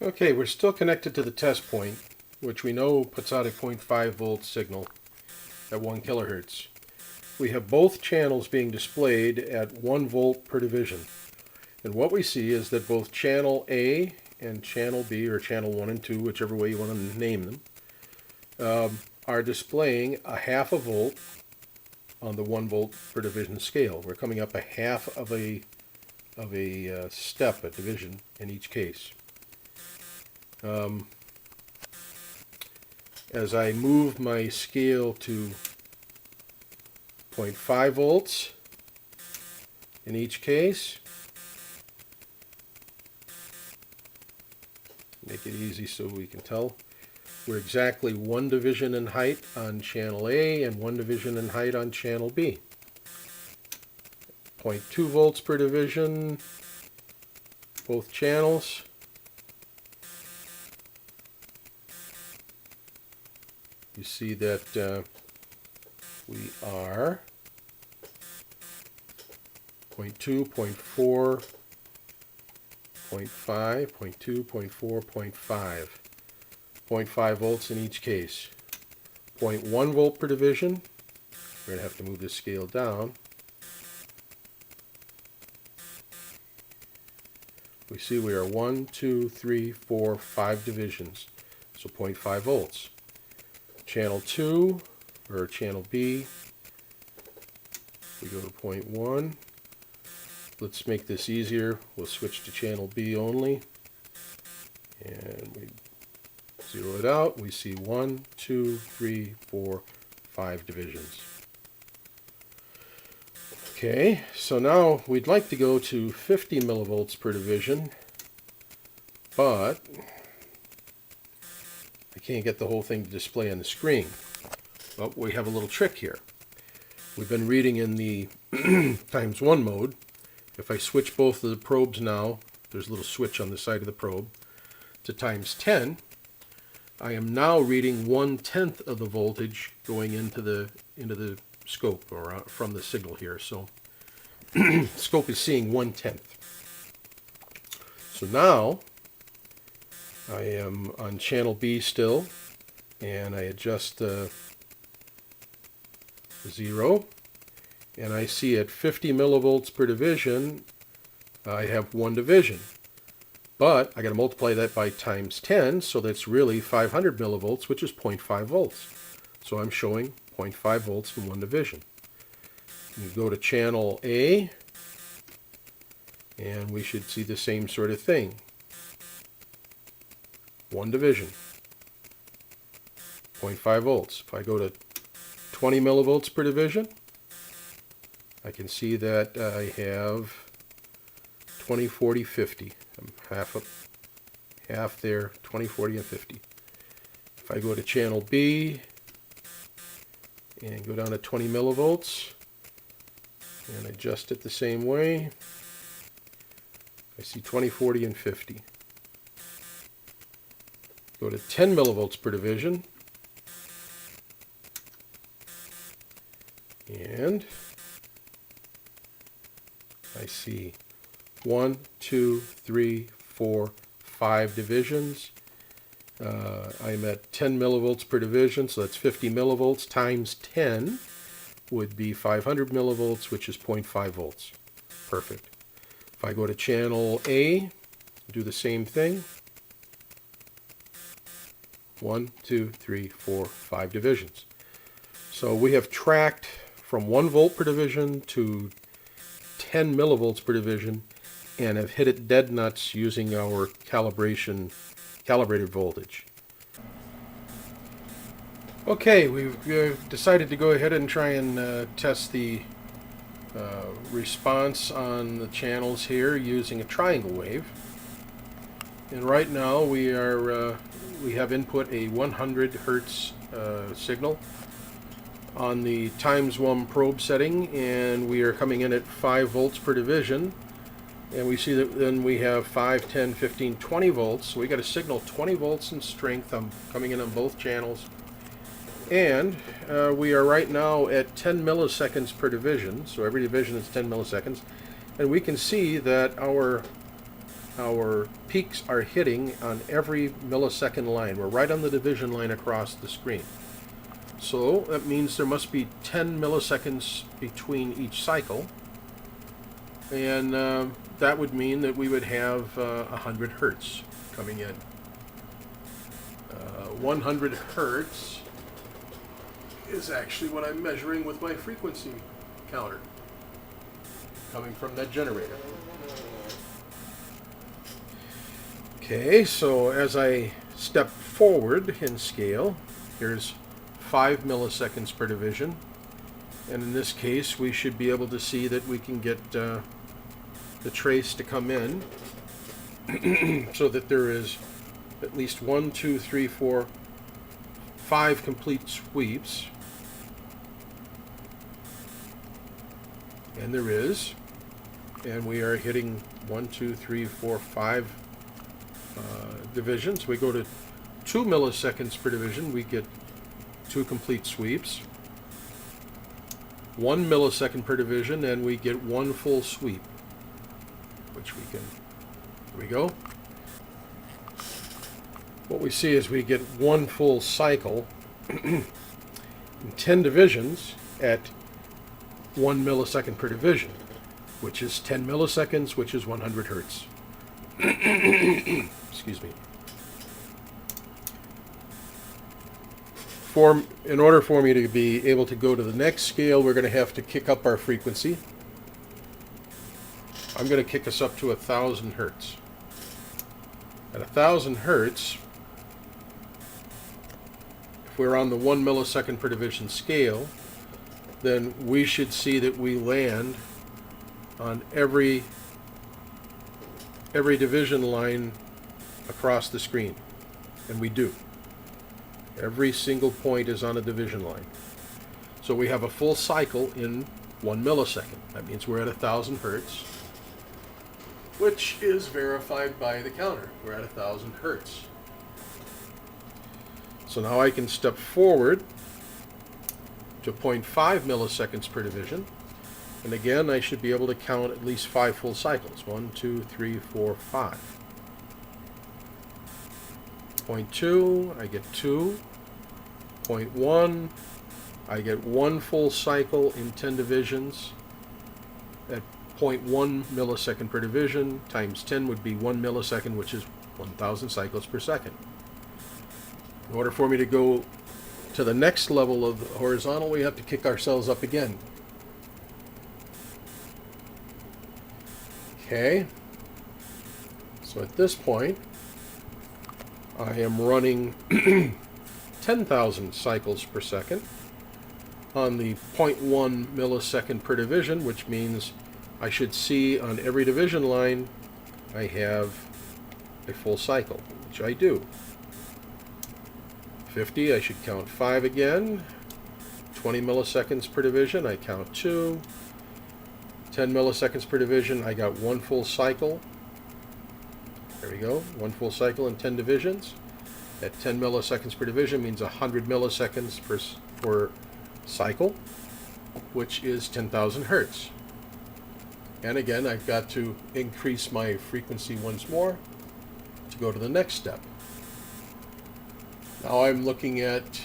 Okay, we're still connected to the test point, which we know puts out a 0.5 volt signal at 1 kilohertz. We have both channels being displayed at 1 volt per division. And what we see is that both channel A and channel B, or channel 1 and 2, whichever way you want to name them, are displaying a half a volt on the 1 volt per division scale. We're coming up a half of a step, a division in each case. As I move my scale to 0.5 volts in each case, make it easy so we can tell, we're exactly 1 division in height on channel A and 1 division in height on channel B. 0.2 volts per division, both channels. You see that we are 0.2, 0.4, 0.5, 0.2, 0.4, 0.5. 0.5 volts in each case. 0.1 volt per division. We're going to have to move this scale down. We see we are 1, 2, 3, 4, 5 divisions. So 0.5 volts. Channel 2, or channel B, we go to 0.1. Let's make this easier. We'll switch to channel B only. And we zero it out. We see 1, 2, 3, 4, 5 divisions. Okay, so now we'd like to go to 50 millivolts per division, but I can't get the whole thing to display on the screen. But we have a little trick here. We've been reading in the times 1 mode. If I switch both of the probes now, there's a little switch on the side of the probe, to times 10, I am now reading 1/10 of the voltage going into the scope, or from the signal here. So scope is seeing 1/10. So now I am on channel B still, and I adjust the 0, and I see at 50 millivolts per division I have 1 division. But I got to multiply that by times 10, so that's really 500 millivolts, which is 0.5 volts. So I'm showing 0.5 volts in 1 division. We go to channel A, and we should see the same sort of thing. 1 division, 0.5 volts. If I go to 20 millivolts per division, I can see that I have 20, 40, 50. I'm half there, 20, 40, and 50. If I go to channel B and go down to 20 millivolts and adjust it the same way, I see 20, 40, and 50. Go to 10 millivolts per division, and I see 1, 2, 3, 4, 5 divisions. I'm at 10 millivolts per division, so that's 50 millivolts times 10 would be 500 millivolts, which is 0.5 volts. Perfect. If I go to channel A, do the same thing. 1, 2, 3, 4, 5 divisions. So we have tracked from 1 volt per division to 10 millivolts per division, and have hit it dead nuts using our calibrated voltage. Okay, we've decided to go ahead and try and test the response on the channels here using a triangle wave. And right now we have input a 100 hertz signal on the times 1 probe setting, and we are coming in at 5 volts per division. And we see that then we have 5, 10, 15, 20 volts. So we got a signal 20 volts in strength. I'm coming in on both channels. And we are right now at 10 milliseconds per division. So every division is 10 milliseconds. And we can see that our our peaks are hitting on every millisecond line. We're right on the division line across the screen. So that means there must be 10 milliseconds between each cycle. And that would mean that we would have 100 hertz coming in. 100 hertz is actually what I'm measuring with my frequency counter coming from that generator. Okay, so as I step forward in scale, here's 5 milliseconds per division. And in this case, we should be able to see that we can get the trace to come in so that there is at least 1, 2, 3, 4, 5 complete sweeps. And there is. And we are hitting 1, 2, 3, 4, 5 divisions. We go to 2 milliseconds per division, we get 2 complete sweeps. 1 millisecond per division, and we get 1 full sweep, which we can, here we go. What we see is we get 1 full cycle in 10 divisions at 1 millisecond per division, which is 10 milliseconds, which is 100 hertz. Excuse me. In order for me to be able to go to the next scale, we're going to have to kick up our frequency. I'm going to kick us up to 1,000 hertz. At 1,000 hertz, if we're on the 1 millisecond per division scale, then we should see that we land on every division line across the screen. And we do. Every single point is on a division line. So we have a full cycle in 1 millisecond. That means we're at 1,000 hertz, which is verified by the counter. We're at 1,000 hertz. So now I can step forward to 0.5 milliseconds per division. And again, I should be able to count at least 5 full cycles. 1, 2, 3, 4, 5. 0.2, I get 2. 0.1, I get 1 full cycle in 10 divisions. At 0.1 millisecond per division times 10 would be 1 millisecond, which is 1,000 cycles per second. In order for me to go to the next level of the horizontal, we have to kick ourselves up again. Okay, so at this point, I am running 10,000 cycles per second on the 0.1 millisecond per division, which means I should see on every division line I have a full cycle, which I do. 50, I should count 5 again. 20 milliseconds per division, I count 2. 10 milliseconds per division, I got 1 full cycle. There we go, 1 full cycle in 10 divisions. At 10 milliseconds per division means 100 milliseconds per cycle, which is 10,000 hertz. And again, I've got to increase my frequency once more to go to the next step. Now I'm looking at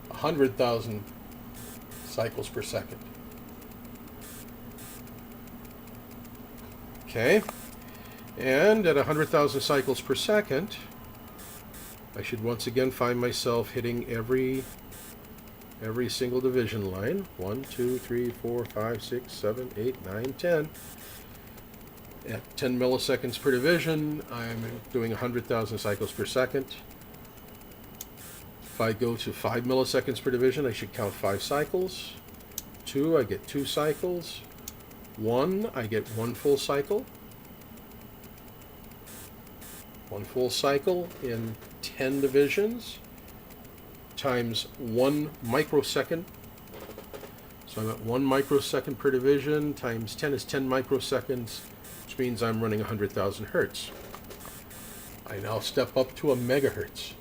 100,000 cycles per second. Okay, and at 100,000 cycles per second, I should once again find myself hitting every single division line. 1, 2, 3, 4, 5, 6, 7, 8, 9, 10. At 10 milliseconds per division, I'm doing 100,000 cycles per second. If I go to 5 milliseconds per division, I should count 5 cycles. 2, I get 2 cycles. 1, I get 1 full cycle. 1 full cycle in 10 divisions times 1 microsecond. So I'm at 1 microsecond per division times 10 is 10 microseconds, which means I'm running 100,000 hertz. I now step up to a megahertz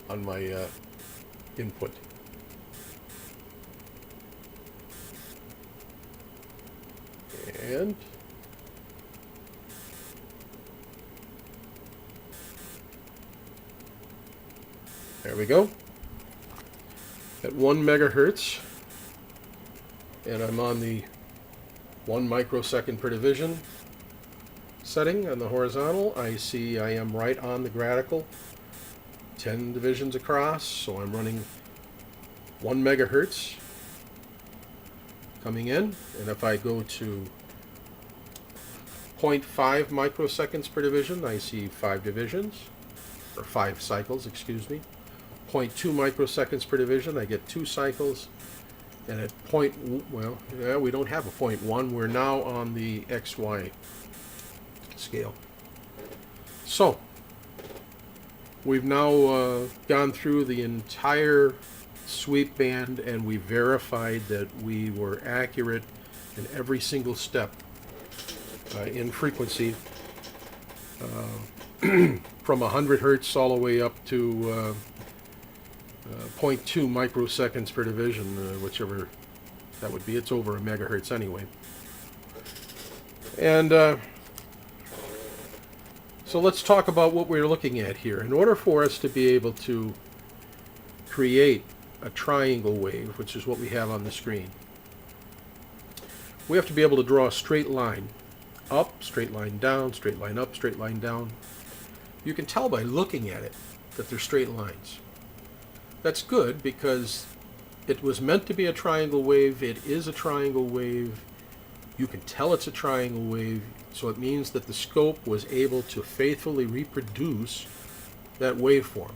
on my input. And there we go. At 1 megahertz, and I'm on the 1 microsecond per division setting on the horizontal. I see I am right on the gradical, 10 divisions across, so I'm running 1 megahertz coming in. And if I go to 0.5 microseconds per division, I see 5 divisions, or 5 cycles, excuse me. 0.2 microseconds per division, I get 2 cycles. And at we don't have a 0.1. We're now on the XY scale. So we've now gone through the entire sweep band, and we verified that we were accurate in every single step in frequency, from 100 hertz all the way up to 0.2 microseconds per division, whichever that would be. It's over a megahertz anyway. And so let's talk about what we're looking at here. In order for us to be able to create a triangle wave, which is what we have on the screen, we have to be able to draw a straight line up, straight line down, straight line up, straight line down. You can tell by looking at it that they're straight lines. That's good because it was meant to be a triangle wave. It is a triangle wave. You can tell it's a triangle wave, so it means that the scope was able to faithfully reproduce that waveform.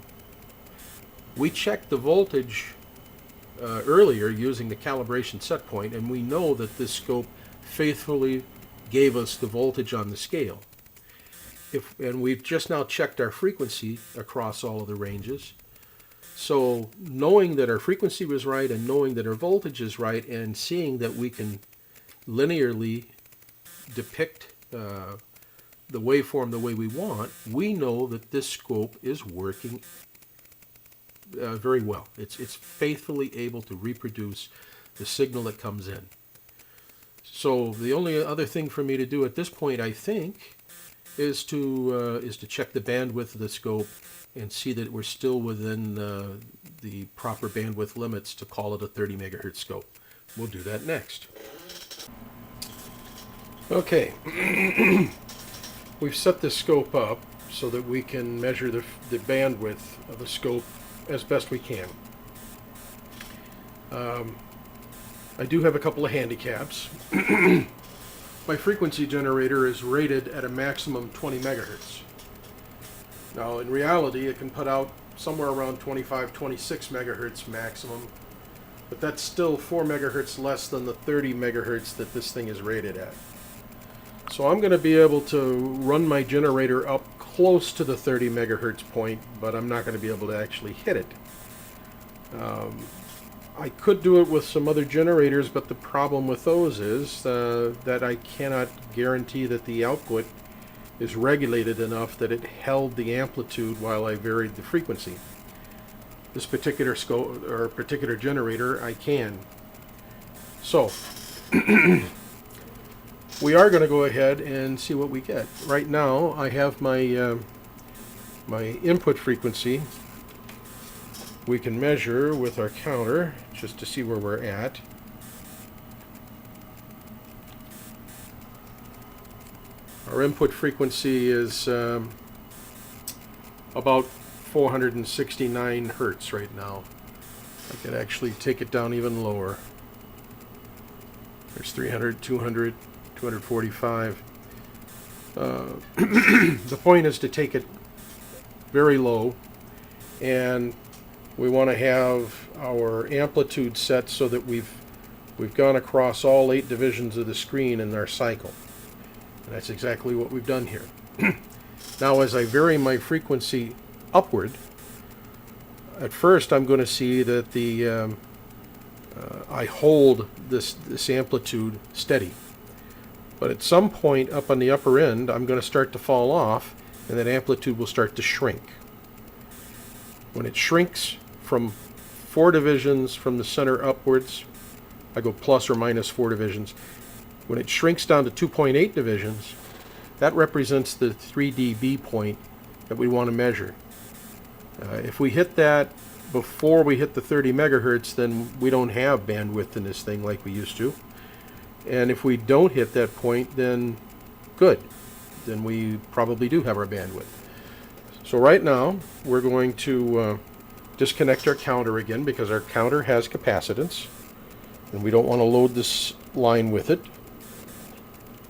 We checked the voltage earlier using the calibration set point, and we know that this scope faithfully gave us the voltage on the scale. And we've just now checked our frequency across all of the ranges. So knowing that our frequency was right and knowing that our voltage is right and seeing that we can linearly depict the waveform the way we want, we know that this scope is working very well. It's faithfully able to reproduce the signal that comes in. So the only other thing for me to do at this point, I think, is to check the bandwidth of the scope and see that we're still within the proper bandwidth limits to call it a 30 megahertz scope. We'll do that next. Okay, we've set this scope up so that we can measure the bandwidth of the scope as best we can. I do have a couple of handicaps. My frequency generator is rated at a maximum 20 megahertz. Now, in reality, it can put out somewhere around 25, 26 megahertz maximum, but that's still 4 megahertz less than the 30 megahertz that this thing is rated at. So I'm going to be able to run my generator up close to the 30 megahertz point, but I'm not going to be able to actually hit it. I could do it with some other generators, but the problem with those is that I cannot guarantee that the output is regulated enough that it held the amplitude while I varied the frequency. This particular scope or particular generator, I can. So we are going to go ahead and see what we get. Right now, I have my my input frequency. We can measure with our counter just to see where we're at. Our input frequency is about 469 hertz right now. I could actually take it down even lower. There's 300, 200, 245. The point is to take it very low, and we want to have our amplitude set so that we've gone across all 8 divisions of the screen in our cycle. And that's exactly what we've done here. Now, as I vary my frequency upward, at first I'm going to see that I hold this amplitude steady. But at some point up on the upper end, I'm going to start to fall off, and that amplitude will start to shrink. When it shrinks from 4 divisions from the center upwards, I go plus or minus 4 divisions. When it shrinks down to 2.8 divisions, that represents the 3 dB point that we want to measure. If we hit that before we hit the 30 megahertz, then we don't have bandwidth in this thing like we used to. And if we don't hit that point, then good. Then we probably do have our bandwidth. So right now, we're going to disconnect our counter again because our counter has capacitance. And we don't want to load this line with it.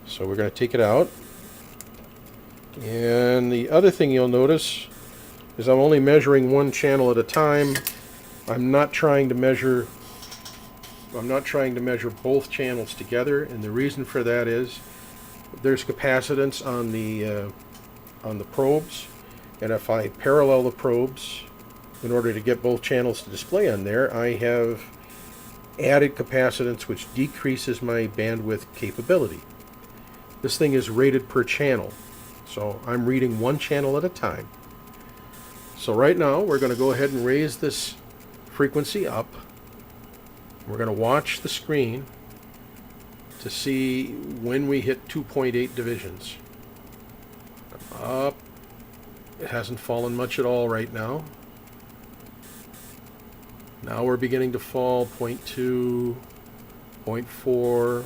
So we're going to take it out. And the other thing you'll notice is I'm only measuring one channel at a time. I'm not trying to measure both channels together, and the reason for that is there's capacitance on the probes, and if I parallel the probes in order to get both channels to display on there, I have added capacitance which decreases my bandwidth capability. This thing is rated per channel, so I'm reading one channel at a time. So right now we're going to go ahead and raise this frequency up. We're going to watch the screen to see when we hit 2.8 divisions. Up. It hasn't fallen much at all right now. Now we're beginning to fall 0.2, 0.4.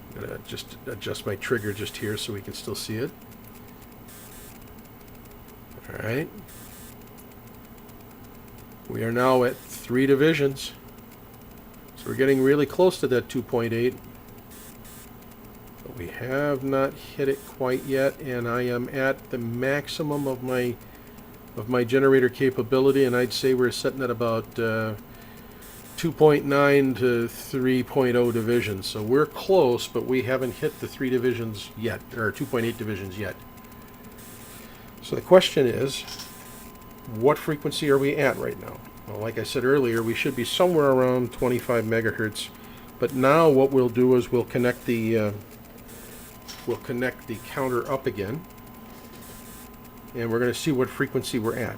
I'm going to just adjust my trigger just here so we can still see it. Alright. We are now at 3 divisions. So we're getting really close to that 2.8. But we have not hit it quite yet, and I am at the maximum of my generator capability, and I'd say we're sitting at about 2.9 to 3.0 divisions. So we're close, but we haven't hit the 3 divisions yet, or 2.8 divisions yet. So the question is, what frequency are we at right now? Well, like I said earlier, we should be somewhere around 25 megahertz. But now what we'll do is we'll connect the counter up again, and we're going to see what frequency we're at.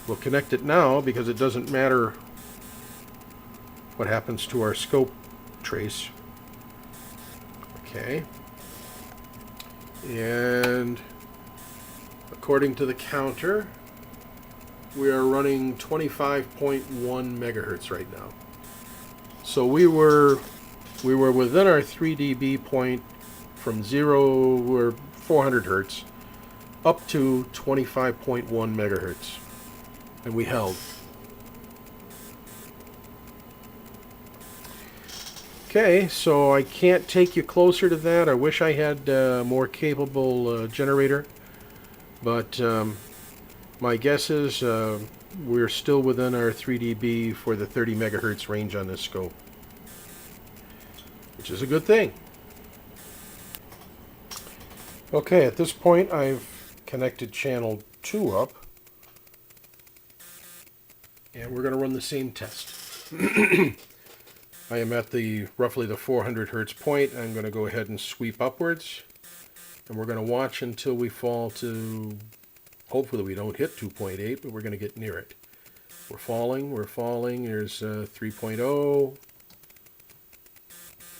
We'll connect it now because it doesn't matter what happens to our scope trace. Okay. And according to the counter, we are running 25.1 megahertz right now. So we were within our 3 dB point from 0 or 400 hertz up to 25.1 megahertz, and we held. Okay, so I can't take you closer to that. I wish I had a more capable generator, but my guess is we're still within our 3 dB for the 30 megahertz range on this scope, which is a good thing. Okay, at this point I've connected channel 2 up, and we're going to run the same test. I am at roughly the 400 hertz point. I'm going to go ahead and sweep upwards, and we're going to watch until we fall to, hopefully we don't hit 2.8, but we're going to get near it. We're falling. There's 3.0.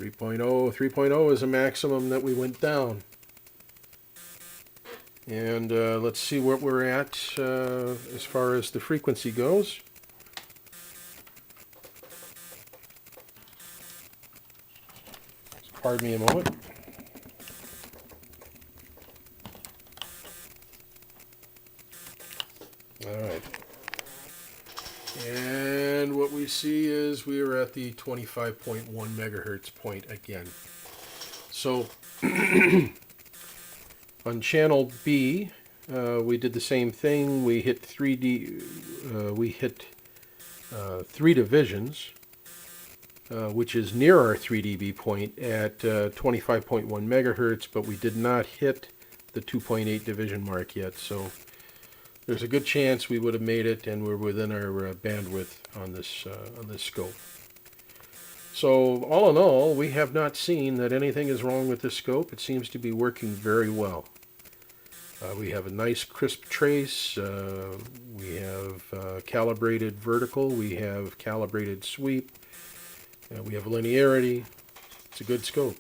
3.0 is a maximum that we went down. And let's see what we're at as far as the frequency goes. Pardon me a moment. All right. And what we see is we are at the 25.1 megahertz point again. So on channel B, we did the same thing. We hit 3 divisions, which is near our 3 dB point at 25.1 megahertz, but we did not hit the 2.8 division mark yet. So there's a good chance we would have made it, and we're within our bandwidth on this scope. So all in all, we have not seen that anything is wrong with this scope. It seems to be working very well. We have a nice crisp trace. We have calibrated vertical. We have calibrated sweep. We have linearity. It's a good scope.